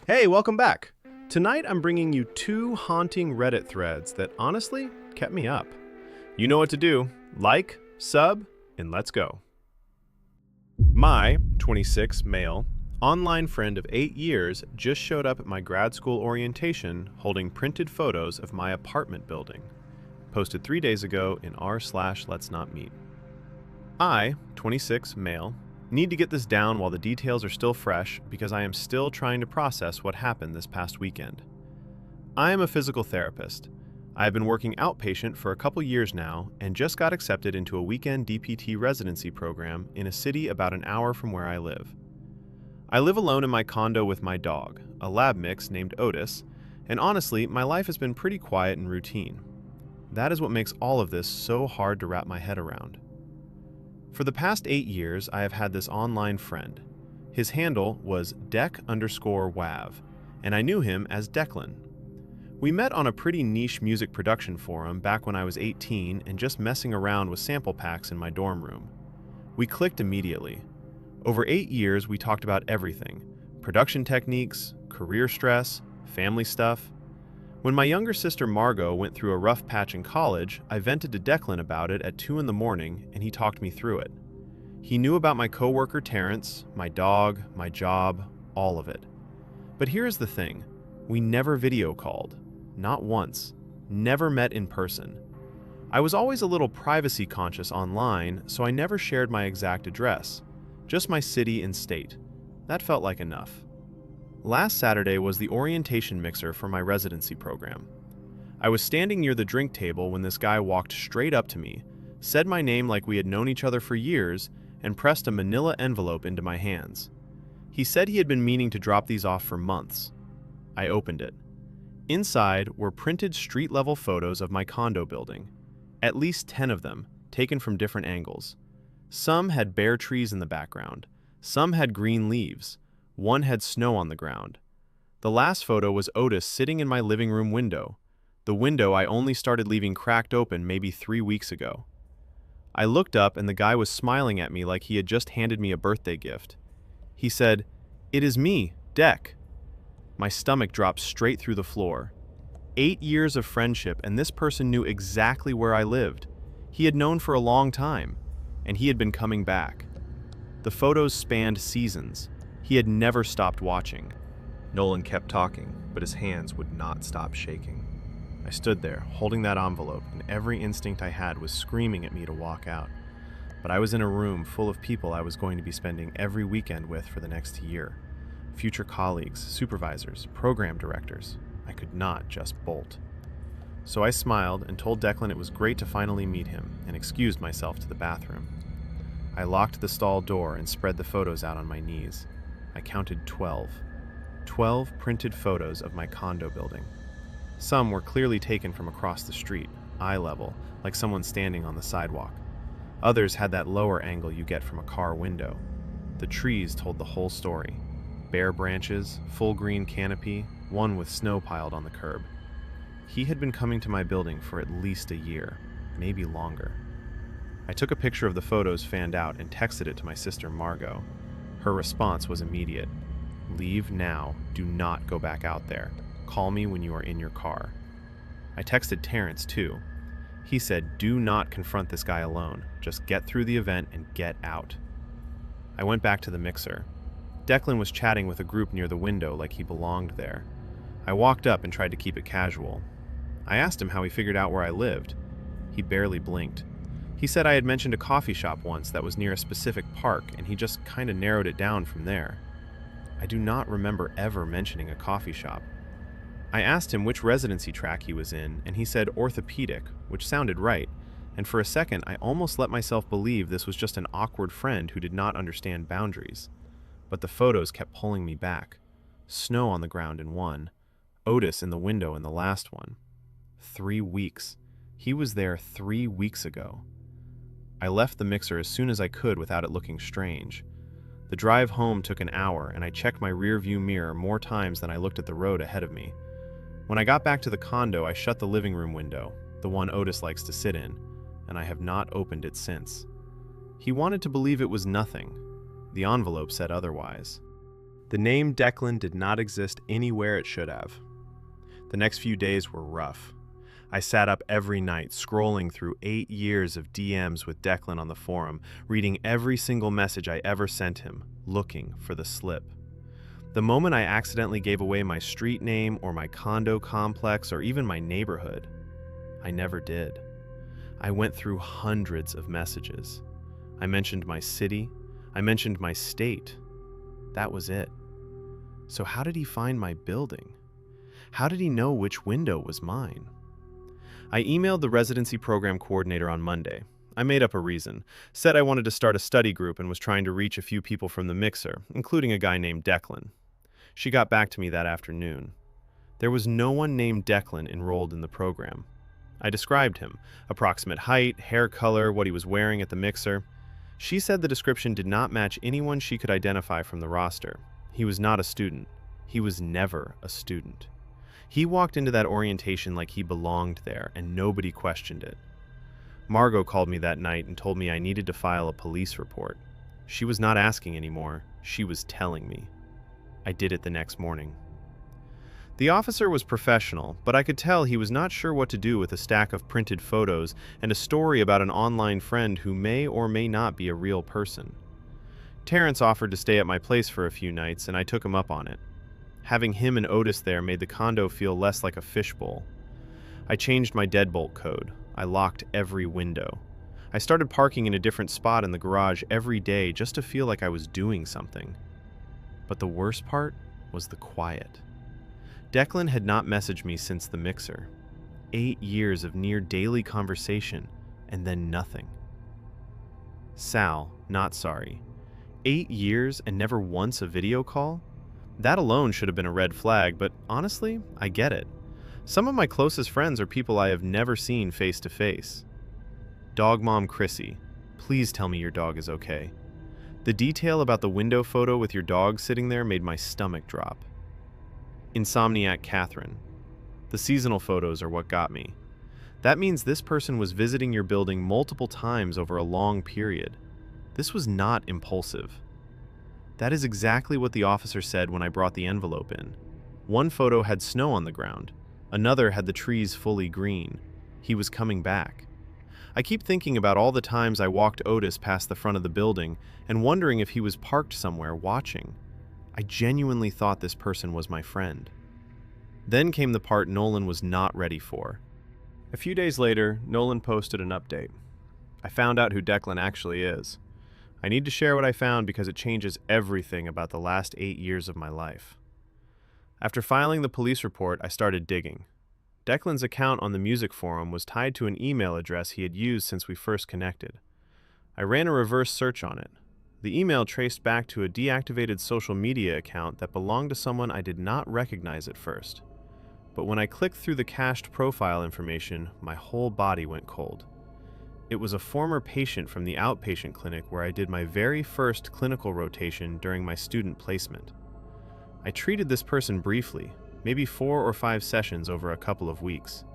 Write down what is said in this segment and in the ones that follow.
Hey, welcome back. Tonight I'm bringing you two haunting Reddit threads that honestly kept me up. You know what to do. Like, sub, and let's go. My 26 male online friend of 8 years just showed up at my grad school orientation holding printed photos of my apartment building. Posted 3 days ago in r/let's not meet. I, 26 male, need to get this down while the details are still fresh because I am still trying to process what happened this past weekend. I am a physical therapist. I have been working outpatient for a couple years now and just got accepted into a weekend DPT residency program in a city about an hour from where I live. I live alone in my condo with my dog, a lab mix named Otis, and honestly, my life has been pretty quiet and routine. That is what makes all of this so hard to wrap my head around. For the past 8 years, I have had this online friend. His handle was Dec_Wav, and I knew him as Declan. We met on a pretty niche music production forum back when I was 18 and just messing around with sample packs in my dorm room. We clicked immediately. Over 8 years, we talked about everything: production techniques, career stress, family stuff. When my younger sister Margot went through a rough patch in college, I vented to Declan about it at 2 in the morning and he talked me through it. He knew about my coworker Terrence, my dog, my job, all of it. But here's the thing, we never video called. Not once. Never met in person. I was always a little privacy conscious online, so I never shared my exact address. Just my city and state. That felt like enough. Last Saturday was the orientation mixer for my residency program. I was standing near the drink table when this guy walked straight up to me, said my name like we had known each other for years, and pressed a manila envelope into my hands. He said he had been meaning to drop these off for months. I opened it. Inside were printed street-level photos of my condo building. At least 10 of them, taken from different angles. Some had bare trees in the background. Some had green leaves. One had snow on the ground. The last photo was Otis sitting in my living room window, the window I only started leaving cracked open maybe 3 weeks ago. I looked up and the guy was smiling at me like he had just handed me a birthday gift. He said, "It is me, Dec." My stomach dropped straight through the floor. 8 years of friendship and this person knew exactly where I lived. He had known for a long time, and he had been coming back. The photos spanned seasons. He had never stopped watching. Nolan kept talking, but his hands would not stop shaking. I stood there, holding that envelope, and every instinct I had was screaming at me to walk out. But I was in a room full of people I was going to be spending every weekend with for the next year. Future colleagues, supervisors, program directors. I could not just bolt. So I smiled and told Declan it was great to finally meet him, and excused myself to the bathroom. I locked the stall door and spread the photos out on my knees. I counted 12. 12 printed photos of my condo building. Some were clearly taken from across the street, eye level, like someone standing on the sidewalk. Others had that lower angle you get from a car window. The trees told the whole story. Bare branches, full green canopy, one with snow piled on the curb. He had been coming to my building for at least a year, maybe longer. I took a picture of the photos fanned out and texted it to my sister Margot. Her response was immediate. "Leave now. Do not go back out there. Call me when you are in your car." I texted Terrence too. He said, "Do not confront this guy alone. Just get through the event and get out." I went back to the mixer. Declan was chatting with a group near the window like he belonged there. I walked up and tried to keep it casual. I asked him how he figured out where I lived. He barely blinked. He said I had mentioned a coffee shop once that was near a specific park, and he just kind of narrowed it down from there. I do not remember ever mentioning a coffee shop. I asked him which residency track he was in, and he said orthopedic, which sounded right, and for a second I almost let myself believe this was just an awkward friend who did not understand boundaries. But the photos kept pulling me back. Snow on the ground in one, Otis in the window in the last one. 3 weeks. He was there 3 weeks ago. I left the mixer as soon as I could without it looking strange. The drive home took an hour, and I checked my rear-view mirror more times than I looked at the road ahead of me. When I got back to the condo, I shut the living room window, the one Otis likes to sit in, and I have not opened it since. He wanted to believe it was nothing. The envelope said otherwise. The name Declan did not exist anywhere it should have. The next few days were rough. I sat up every night, scrolling through 8 years of DMs with Declan on the forum, reading every single message I ever sent him, looking for the slip. The moment I accidentally gave away my street name or my condo complex or even my neighborhood, I never did. I went through hundreds of messages. I mentioned my city. I mentioned my state. That was it. So how did he find my building? How did he know which window was mine? I emailed the residency program coordinator on Monday. I made up a reason, said I wanted to start a study group and was trying to reach a few people from the mixer, including a guy named Declan. She got back to me that afternoon. There was no one named Declan enrolled in the program. I described him, approximate height, hair color, what he was wearing at the mixer. She said the description did not match anyone she could identify from the roster. He was not a student. He was never a student. He walked into that orientation like he belonged there, and nobody questioned it. Margot called me that night and told me I needed to file a police report. She was not asking anymore. She was telling me. I did it the next morning. The officer was professional, but I could tell he was not sure what to do with a stack of printed photos and a story about an online friend who may or may not be a real person. Terrence offered to stay at my place for a few nights, and I took him up on it. Having him and Otis there made the condo feel less like a fishbowl. I changed my deadbolt code. I locked every window. I started parking in a different spot in the garage every day just to feel like I was doing something. But the worst part was the quiet. Declan had not messaged me since the mixer. 8 years of near daily conversation, and then nothing. Sal, not sorry. 8 years and never once a video call? That alone should have been a red flag, but honestly, I get it. Some of my closest friends are people I have never seen face to face. Dog mom Chrissy, please tell me your dog is okay. The detail about the window photo with your dog sitting there made my stomach drop. Insomniac Catherine, the seasonal photos are what got me. That means this person was visiting your building multiple times over a long period. This was not impulsive. That is exactly what the officer said when I brought the envelope in. One photo had snow on the ground. Another had the trees fully green. He was coming back. I keep thinking about all the times I walked Otis past the front of the building and wondering if he was parked somewhere watching. I genuinely thought this person was my friend. Then came the part Nolan was not ready for. A few days later, Nolan posted an update. I found out who Declan actually is. I need to share what I found because it changes everything about the last 8 years of my life. After filing the police report, I started digging. Declan's account on the music forum was tied to an email address he had used since we first connected. I ran a reverse search on it. The email traced back to a deactivated social media account that belonged to someone I did not recognize at first. But when I clicked through the cached profile information, my whole body went cold. It was a former patient from the outpatient clinic where I did my very first clinical rotation during my student placement. I treated this person briefly, maybe 4 or 5 sessions over a couple of weeks.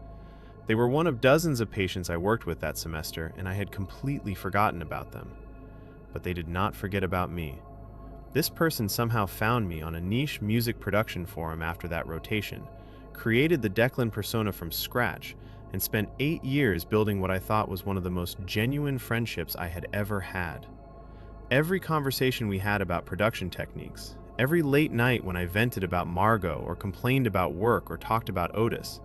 They were one of dozens of patients I worked with that semester, and I had completely forgotten about them. But they did not forget about me. This person somehow found me on a niche music production forum after that rotation, created the Declan persona from scratch, and spent 8 years building what I thought was one of the most genuine friendships I had ever had. Every conversation we had about production techniques, every late night when I vented about Margot or complained about work or talked about Otis,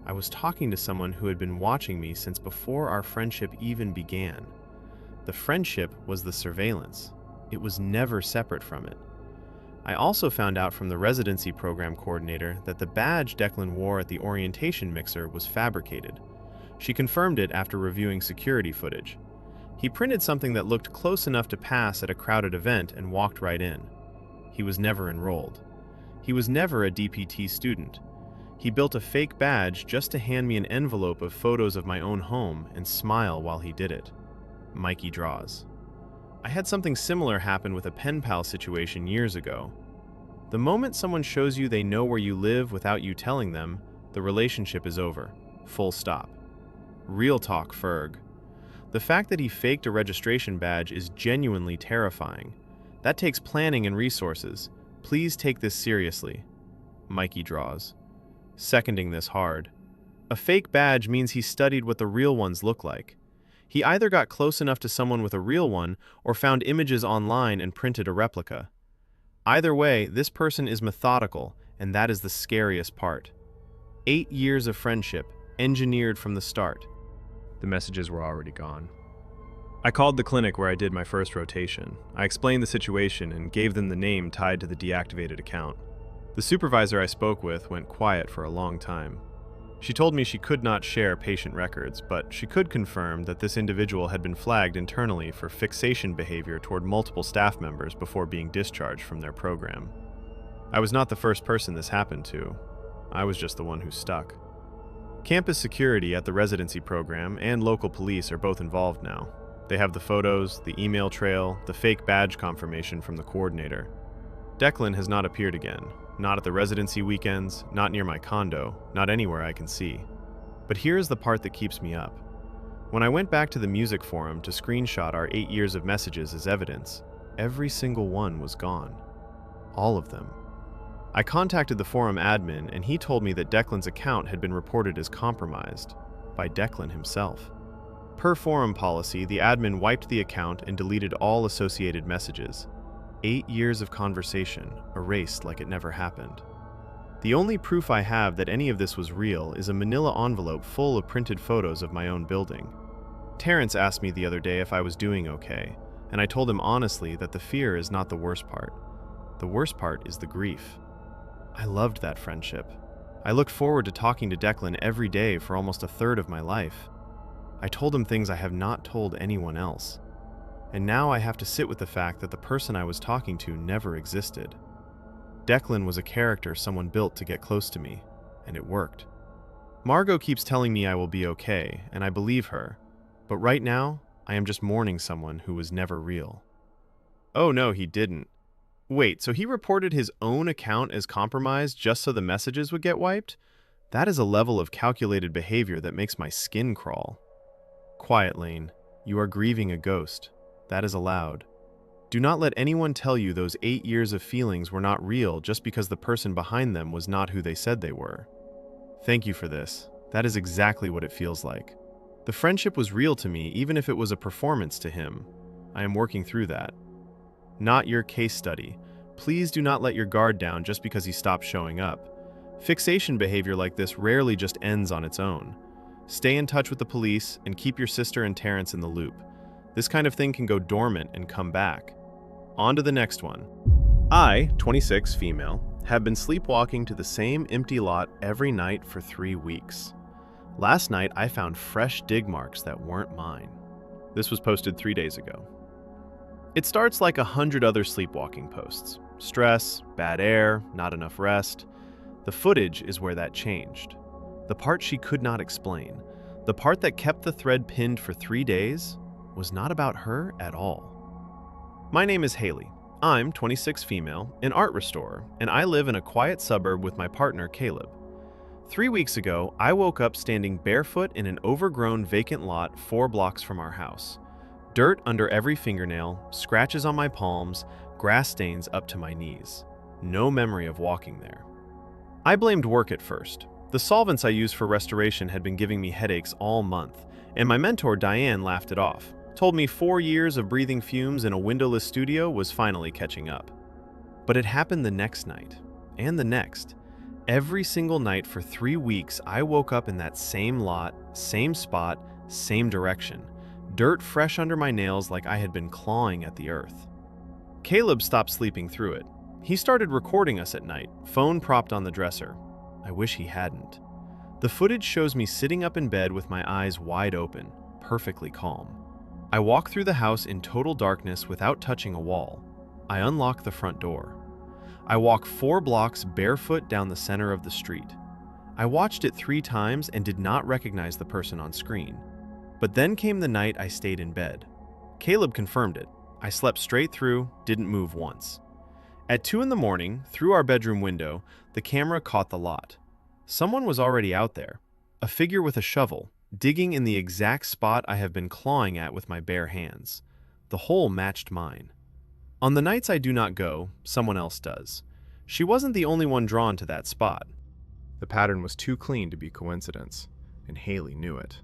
I was talking to someone who had been watching me since before our friendship even began. The friendship was the surveillance. It was never separate from it. I also found out from the residency program coordinator that the badge Declan wore at the orientation mixer was fabricated. She confirmed it after reviewing security footage. He printed something that looked close enough to pass at a crowded event and walked right in. He was never enrolled. He was never a DPT student. He built a fake badge just to hand me an envelope of photos of my own home and smile while he did it. Mikey draws. I had something similar happen with a pen pal situation years ago. The moment someone shows you they know where you live without you telling them, the relationship is over. Full stop. Real talk, Ferg. The fact that he faked a registration badge is genuinely terrifying. That takes planning and resources, Please take this seriously. Mikey draws. Seconding this hard. A fake badge means he studied what the real ones look like. He either got close enough to someone with a real one or found images online and printed a replica. Either way, this person is methodical, and that is the scariest part. 8 years of friendship, engineered from the start. The messages were already gone. I called the clinic where I did my first rotation. I explained the situation and gave them the name tied to the deactivated account. The supervisor I spoke with went quiet for a long time. She told me she could not share patient records, but she could confirm that this individual had been flagged internally for fixation behavior toward multiple staff members before being discharged from their program. I was not the first person this happened to. I was just the one who stuck. Campus security at the residency program and local police are both involved now. They have the photos, the email trail, the fake badge confirmation from the coordinator. Declan has not appeared again, not at the residency weekends, not near my condo, not anywhere I can see. But here is the part that keeps me up. When I went back to the music forum to screenshot our 8 years of messages as evidence, every single one was gone. All of them. I contacted the forum admin and he told me that Declan's account had been reported as compromised by Declan himself. Per forum policy, the admin wiped the account and deleted all associated messages. 8 years of conversation, erased like it never happened. The only proof I have that any of this was real is a manila envelope full of printed photos of my own building. Terrence asked me the other day if I was doing okay, and I told him honestly that the fear is not the worst part. The worst part is the grief. I loved that friendship. I looked forward to talking to Declan every day for almost a third of my life. I told him things I have not told anyone else. And now I have to sit with the fact that the person I was talking to never existed. Declan was a character someone built to get close to me, and it worked. Margot keeps telling me I will be okay, and I believe her. But right now, I am just mourning someone who was never real. Oh no, he didn't. Wait, so he reported his own account as compromised just so the messages would get wiped? That is a level of calculated behavior that makes my skin crawl. Quiet, Lane. You are grieving a ghost. That is allowed. Do not let anyone tell you those 8 years of feelings were not real just because the person behind them was not who they said they were. Thank you for this. That is exactly what it feels like. The friendship was real to me even if it was a performance to him. I am working through that. Not your case study. Please do not let your guard down just because he stopped showing up. Fixation behavior like this rarely just ends on its own. Stay in touch with the police and keep your sister and Terrence in the loop. This kind of thing can go dormant and come back. On to the next one. I, 26 female, have been sleepwalking to the same empty lot every night for 3 weeks. Last night I found fresh dig marks that weren't mine. This was posted 3 days ago. It starts like 100 other sleepwalking posts. Stress, bad air, not enough rest. The footage is where that changed. The part she could not explain, the part that kept the thread pinned for 3 days, was not about her at all. My name is Haley. I'm 26 female, an art restorer, and I live in a quiet suburb with my partner, Caleb. 3 weeks ago, I woke up standing barefoot in an overgrown vacant lot 4 blocks from our house. Dirt under every fingernail, scratches on my palms, grass stains up to my knees. No memory of walking there. I blamed work at first. The solvents I used for restoration had been giving me headaches all month, and my mentor Diane laughed it off, told me 4 years of breathing fumes in a windowless studio was finally catching up. But it happened the next night, and the next. Every single night for 3 weeks, I woke up in that same lot, same spot, same direction. Dirt fresh under my nails like I had been clawing at the earth. Caleb stopped sleeping through it. He started recording us at night, phone propped on the dresser. I wish he hadn't. The footage shows me sitting up in bed with my eyes wide open, perfectly calm. I walk through the house in total darkness without touching a wall. I unlock the front door. I walk 4 blocks barefoot down the center of the street. I watched it 3 times and did not recognize the person on screen. But then came the night I stayed in bed. Caleb confirmed it. I slept straight through, didn't move once. At 2 in the morning, through our bedroom window, the camera caught the lot. Someone was already out there, a figure with a shovel, digging in the exact spot I have been clawing at with my bare hands. The hole matched mine. On the nights I do not go, someone else does. She wasn't the only one drawn to that spot. The pattern was too clean to be coincidence, and Haley knew it.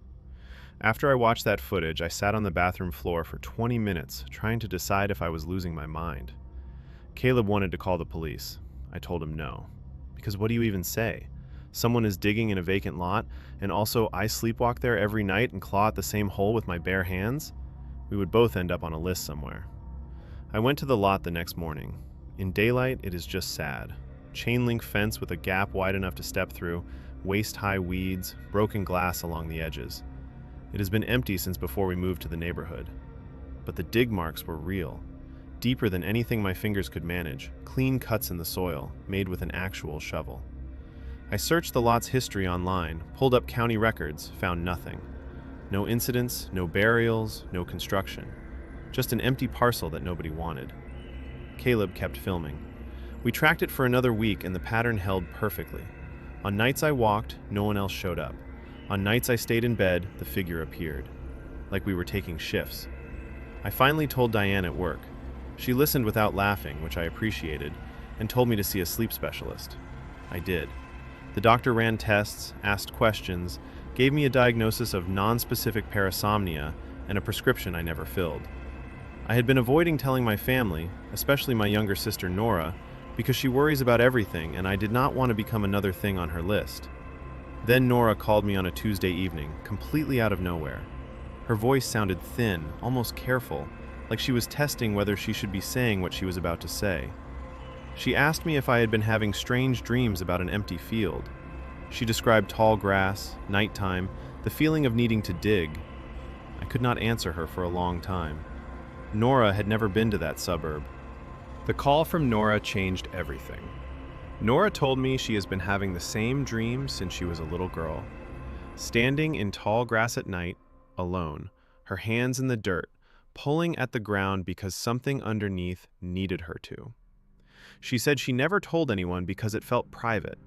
After I watched that footage, I sat on the bathroom floor for 20 minutes trying to decide if I was losing my mind. Caleb wanted to call the police. I told him no. Because what do you even say? Someone is digging in a vacant lot, and also I sleepwalk there every night and claw at the same hole with my bare hands? We would both end up on a list somewhere. I went to the lot the next morning. In daylight, it is just sad. Chain link fence with a gap wide enough to step through, waist-high weeds, broken glass along the edges. It has been empty since before we moved to the neighborhood. But the dig marks were real. Deeper than anything my fingers could manage, clean cuts in the soil, made with an actual shovel. I searched the lot's history online, pulled up county records, found nothing. No incidents, no burials, no construction. Just an empty parcel that nobody wanted. Caleb kept filming. We tracked it for another week and the pattern held perfectly. On nights I walked, no one else showed up. On nights I stayed in bed, the figure appeared. Like we were taking shifts. I finally told Diane at work. She listened without laughing, which I appreciated, and told me to see a sleep specialist. I did. The doctor ran tests, asked questions, gave me a diagnosis of non-specific parasomnia and a prescription I never filled. I had been avoiding telling my family, especially my younger sister Nora, because she worries about everything and I did not want to become another thing on her list. Then Nora called me on a Tuesday evening, completely out of nowhere. Her voice sounded thin, almost careful, like she was testing whether she should be saying what she was about to say. She asked me if I had been having strange dreams about an empty field. She described tall grass, nighttime, the feeling of needing to dig. I could not answer her for a long time. Nora had never been to that suburb. The call from Nora changed everything. Nora told me she has been having the same dream since she was a little girl. Standing in tall grass at night, alone, her hands in the dirt, pulling at the ground because something underneath needed her to. She said she never told anyone because it felt private,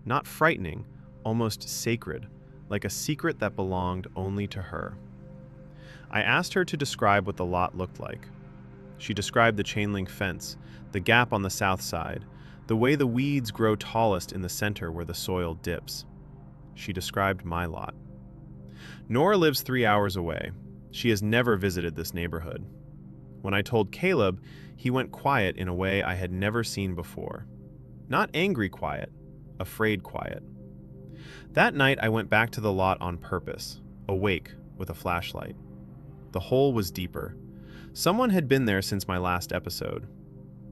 not frightening, almost sacred, like a secret that belonged only to her. I asked her to describe what the lot looked like. She described the chain link fence, the gap on the south side, the way the weeds grow tallest in the center where the soil dips. She described my lot. Nora lives 3 hours away. She has never visited this neighborhood. When I told Caleb, he went quiet in a way I had never seen before. Not angry quiet, afraid quiet. That night I went back to the lot on purpose, awake with a flashlight. The hole was deeper. Someone had been there since my last episode.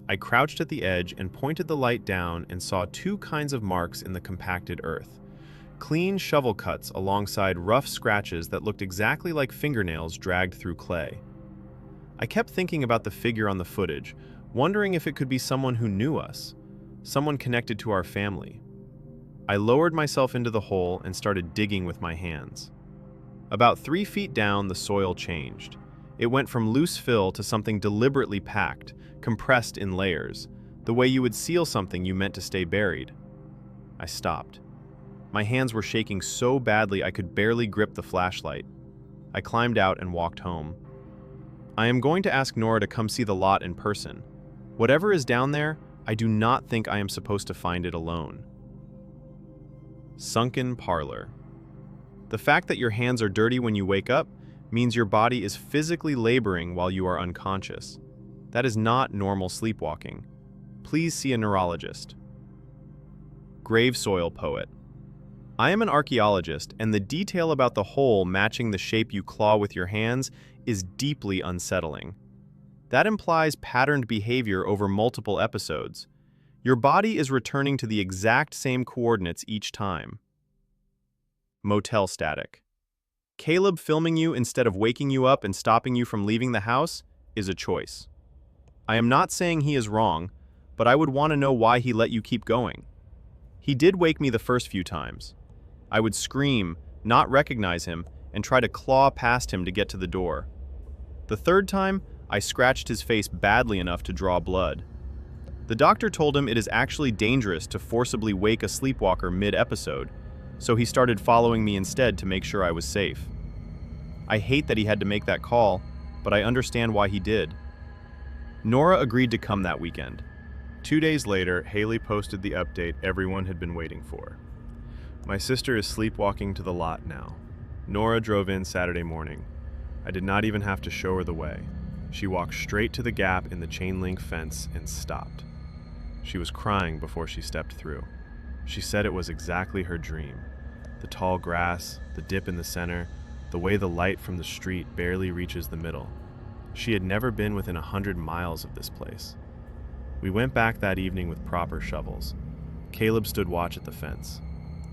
I crouched at the edge and pointed the light down and saw two kinds of marks in the compacted earth. Clean shovel cuts alongside rough scratches that looked exactly like fingernails dragged through clay. I kept thinking about the figure on the footage, wondering if it could be someone who knew us, someone connected to our family. I lowered myself into the hole and started digging with my hands. About 3 feet down, the soil changed. It went from loose fill to something deliberately packed, compressed in layers, the way you would seal something you meant to stay buried. I stopped. My hands were shaking so badly I could barely grip the flashlight. I climbed out and walked home. I am going to ask Nora to come see the lot in person. Whatever is down there, I do not think I am supposed to find it alone. Sunken parlor. The fact that your hands are dirty when you wake up means your body is physically laboring while you are unconscious. That is not normal sleepwalking. Please see a neurologist. Grave soil poet. I am an archaeologist, and the detail about the hole matching the shape you claw with your hands is deeply unsettling. That implies patterned behavior over multiple episodes. Your body is returning to the exact same coordinates each time. Motel static. Caleb filming you instead of waking you up and stopping you from leaving the house is a choice. I am not saying he is wrong, but I would want to know why he let you keep going. He did wake me the first few times. I would scream, not recognize him, and try to claw past him to get to the door. The third time, I scratched his face badly enough to draw blood. The doctor told him it is actually dangerous to forcibly wake a sleepwalker mid-episode, so he started following me instead to make sure I was safe. I hate that he had to make that call, but I understand why he did. Nora agreed to come that weekend. 2 days later, Haley posted the update everyone had been waiting for. My sister is sleepwalking to the lot now. Nora drove in Saturday morning. I did not even have to show her the way. She walked straight to the gap in the chain link fence and stopped. She was crying before she stepped through. She said it was exactly her dream. The tall grass, the dip in the center, the way the light from the street barely reaches the middle. She had never been within 100 miles of this place. We went back that evening with proper shovels. Caleb stood watch at the fence.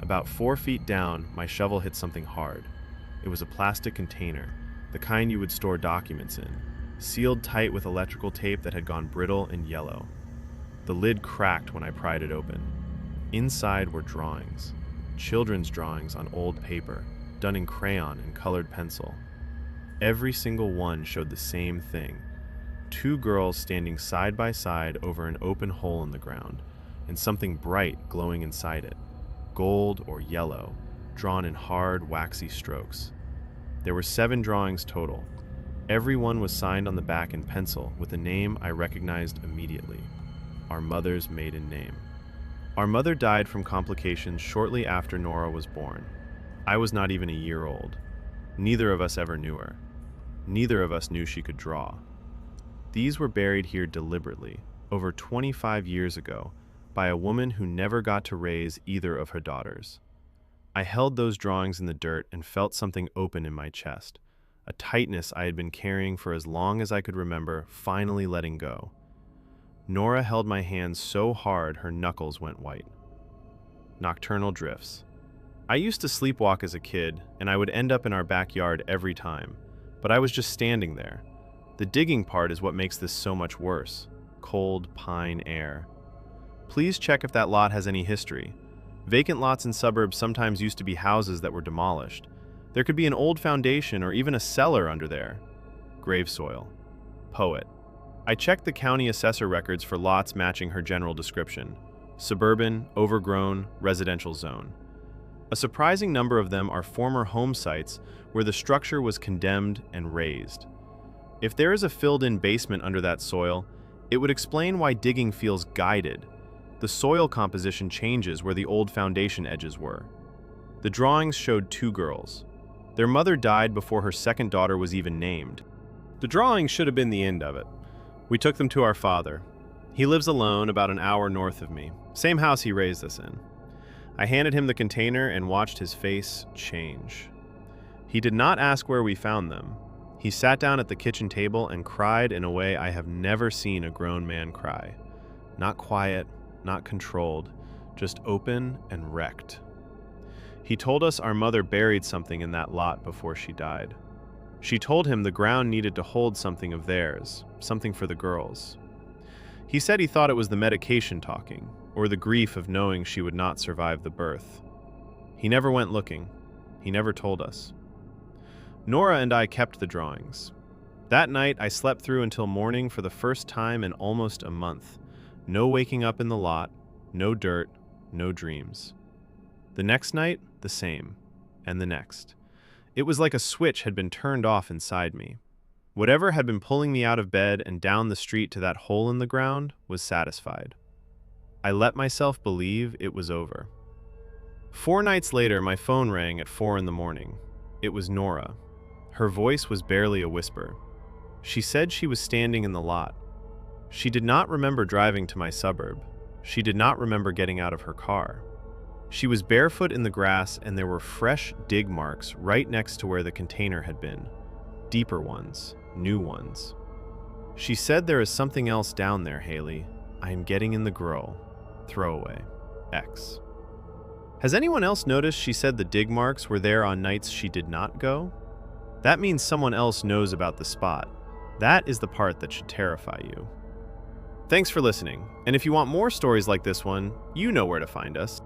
About 4 feet down, my shovel hit something hard. It was a plastic container, the kind you would store documents in, sealed tight with electrical tape that had gone brittle and yellow. The lid cracked when I pried it open. Inside were drawings, children's drawings on old paper, done in crayon and colored pencil. Every single one showed the same thing: 2 girls standing side by side over an open hole in the ground, and something bright glowing inside it, gold or yellow, drawn in hard, waxy strokes. There were 7 drawings total. Every one was signed on the back in pencil with a name I recognized immediately: our mother's maiden name. Our mother died from complications shortly after Nora was born. I was not even a year old. Neither of us ever knew her. Neither of us knew she could draw. These were buried here deliberately, over 25 years ago, by a woman who never got to raise either of her daughters. I held those drawings in the dirt and felt something open in my chest, a tightness I had been carrying for as long as I could remember finally letting go. Nora held my hand so hard her knuckles went white. Nocturnal drifts. I used to sleepwalk as a kid, and I would end up in our backyard every time, but I was just standing there. The digging part is what makes this so much worse. Cold pine air. Please check if that lot has any history. Vacant lots in suburbs sometimes used to be houses that were demolished. There could be an old foundation or even a cellar under there. Grave soil. Poet. I checked the county assessor records for lots matching her general description: suburban, overgrown, residential zone. A surprising number of them are former home sites where the structure was condemned and razed. If there is a filled-in basement under that soil, it would explain why digging feels guided. The soil composition changes where the old foundation edges were. The drawings showed 2 girls. Their mother died before her second daughter was even named. The drawings should have been the end of it. We took them to our father. He lives alone about an hour north of me, same house he raised us in. I handed him the container and watched his face change. He did not ask where we found them. He sat down at the kitchen table and cried in a way I have never seen a grown man cry. Not quiet, not controlled, just open and wrecked. He told us our mother buried something in that lot before she died. She told him the ground needed to hold something of theirs, something for the girls. He said he thought it was the medication talking, or the grief of knowing she would not survive the birth. He never went looking. He never told us. Nora and I kept the drawings. That night, I slept through until morning for the first time in almost a month. No waking up in the lot, no dirt, no dreams. The next night, the same, and the next. It was like a switch had been turned off inside me. Whatever had been pulling me out of bed and down the street to that hole in the ground was satisfied. I let myself believe it was over. 4 nights later, my phone rang at 4 in the morning. It was Nora. Her voice was barely a whisper. She said she was standing in the lot. She did not remember driving to my suburb. She did not remember getting out of her car. She was barefoot in the grass, and there were fresh dig marks right next to where the container had been. Deeper ones, new ones. She said, "There is something else down there, Haley. I am getting in the grill. Throwaway. X." Has anyone else noticed she said the dig marks were there on nights she did not go? That means someone else knows about the spot. That is the part that should terrify you. Thanks for listening, and if you want more stories like this one, you know where to find us.